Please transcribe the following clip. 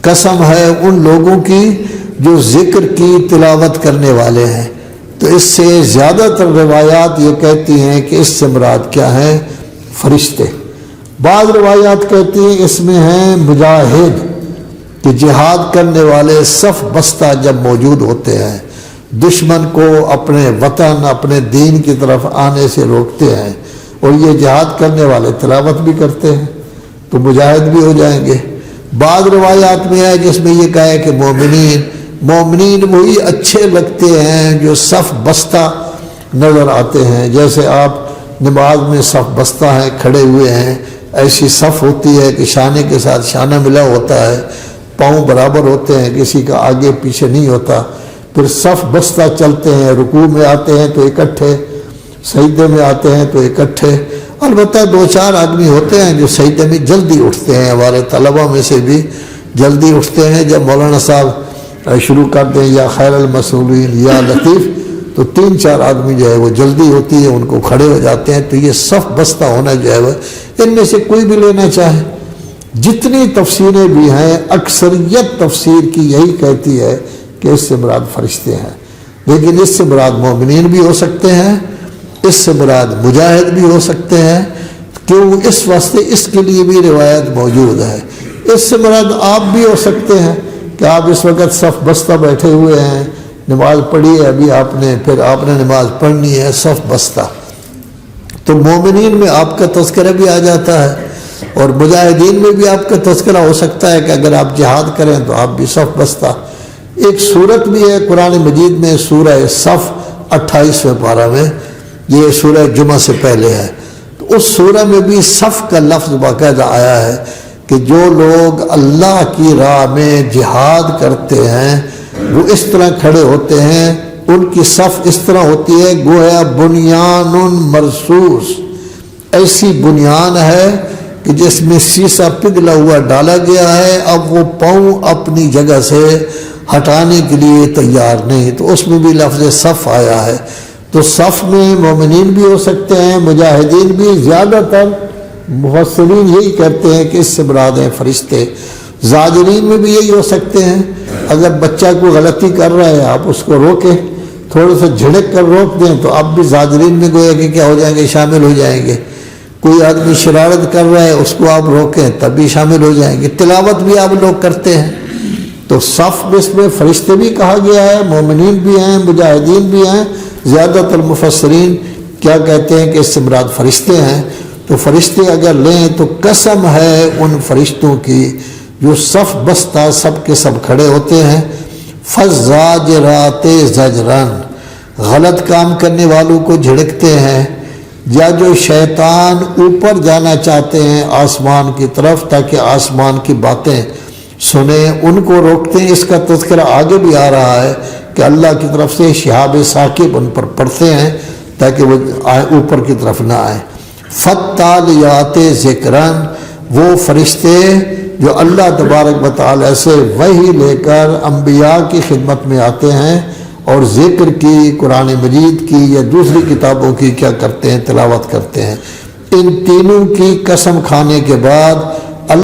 قسم ہے ان لوگوں کی جو ذکر کی تلاوت کرنے والے ہیں۔ تو اس سے زیادہ تر روایات یہ کہتی ہیں کہ اس سے مراد کیا ہے؟ فرشتے۔ بعض روایات کہتی ہیں اس میں ہیں مجاہد، کہ جہاد کرنے والے صف بستہ جب موجود ہوتے ہیں، دشمن کو اپنے وطن اپنے دین کی طرف آنے سے روکتے ہیں، اور یہ جہاد کرنے والے تلاوت بھی کرتے ہیں تو مجاہد بھی ہو جائیں گے۔ بعض روایات میں ہے جس میں یہ کہا ہے کہ مومنین وہی اچھے لگتے ہیں جو صف بستہ نظر آتے ہیں، جیسے آپ نماز میں صف بستہ ہیں، کھڑے ہوئے ہیں، ایسی صف ہوتی ہے کہ شانے کے ساتھ شانہ ملا ہوتا ہے، پاؤں برابر ہوتے ہیں، کسی کا آگے پیچھے نہیں ہوتا، پھر صف بستہ چلتے ہیں، رکوع میں آتے ہیں تو اکٹھے، سجدے میں آتے ہیں تو اکٹھے۔ البتہ 2-4 آدمی ہوتے ہیں جو سجدے میں جلدی اٹھتے ہیں، ہمارے طلبہ میں سے بھی جلدی اٹھتے ہیں، جب مولانا صاحب شروع کر دیں یا خیر المسئولین یا لطیف تو 3-4 آدمی جو ہے وہ جلدی ہوتی ہے، ان کو کھڑے ہو جاتے ہیں۔ تو یہ صف بستہ ہونا جو ہے وہ ان میں سے کوئی بھی لینا چاہے، جتنی تفسیریں بھی ہیں اکثریت تفسیر کی یہی کہتی ہے کہ اس سے مراد فرشتے ہیں، لیکن اس سے مراد مومنین بھی ہو سکتے ہیں، اس سے مراد مجاہد بھی ہو سکتے ہیں، کیوں اس واسطے اس کے لیے بھی روایت موجود ہے۔ اس سے مراد آپ بھی ہو سکتے ہیں کہ آپ اس وقت صف بستہ بیٹھے ہوئے ہیں، نماز پڑھی ہے ابھی آپ نے، پھر آپ نے نماز پڑھنی ہے صف بستہ، تو مومنین میں آپ کا تذکرہ بھی آ جاتا ہے، اور مجاہدین میں بھی آپ کا تذکرہ ہو سکتا ہے کہ اگر آپ جہاد کریں تو آپ بھی صف بستہ۔ ایک صورت بھی ہے قرآن مجید میں، سورہ صف 28ویں پارہ میں، یہ سورہ جمعہ سے پہلے ہے، تو اس سورہ میں بھی صف کا لفظ باقاعدہ آیا ہے کہ جو لوگ اللہ کی راہ میں جہاد کرتے ہیں وہ اس طرح کھڑے ہوتے ہیں، ان کی صف اس طرح ہوتی ہے گویا بنیان مرصوص، ایسی بنیان ہے کہ جس میں سیسا پگھلا ہوا ڈالا گیا ہے، اب وہ پاؤں اپنی جگہ سے ہٹانے کے لیے تیار نہیں، تو اس میں بھی لفظ صف آیا ہے۔ تو صف میں مومنین بھی ہو سکتے ہیں، مجاہدین بھی، زیادہ تر مفسرین یہی کہتے ہیں کہ اس سے مراد ہیں فرشتے۔ زاجرین میں بھی یہی ہو سکتے ہیں، اگر بچہ کو غلطی کر رہا ہے آپ اس کو روکیں، تھوڑا سا جھڑک کر روک دیں تو آپ بھی زاجرین میں گویا کہ کیا ہو جائیں گے، شامل ہو جائیں گے۔ کوئی آدمی شرارت کر رہا ہے اس کو آپ روکیں تب بھی شامل ہو جائیں گے۔ تلاوت بھی آپ لوگ کرتے ہیں، تو صف میں فرشتے بھی کہا گیا ہے، مومنین بھی ہیں، مجاہدین بھی ہیں۔ زیادہ تر مفسرین کیا کہتے ہیں کہ اس سے مراد فرشتے ہیں، تو فرشتے اگر لیں تو قسم ہے ان فرشتوں کی جو صف بستہ سب کے سب کھڑے ہوتے ہیں۔ فَالزَّاجِرَاتِ زَجْرًا، غلط کام کرنے والوں کو جھڑکتے ہیں، یا جو شیطان اوپر جانا چاہتے ہیں آسمان کی طرف تاکہ آسمان کی باتیں سنیں، ان کو روکتے ہیں۔ اس کا تذکرہ آگے بھی آ رہا ہے کہ اللہ کی طرف سے شہاب ثاقب ان پر پڑھتے ہیں تاکہ وہ اوپر کی طرف نہ آئے۔ فَالتَّالِيَاتِ ذِکْرًا، وہ فرشتے جو اللہ تبارک و تعالیٰ سے وحی لے کر انبیاء کی خدمت میں آتے ہیں اور ذکر کی، قرآن مجید کی یا دوسری کتابوں کی کیا کرتے ہیں، تلاوت کرتے ہیں۔ ان تینوں کی قسم کھانے کے بعد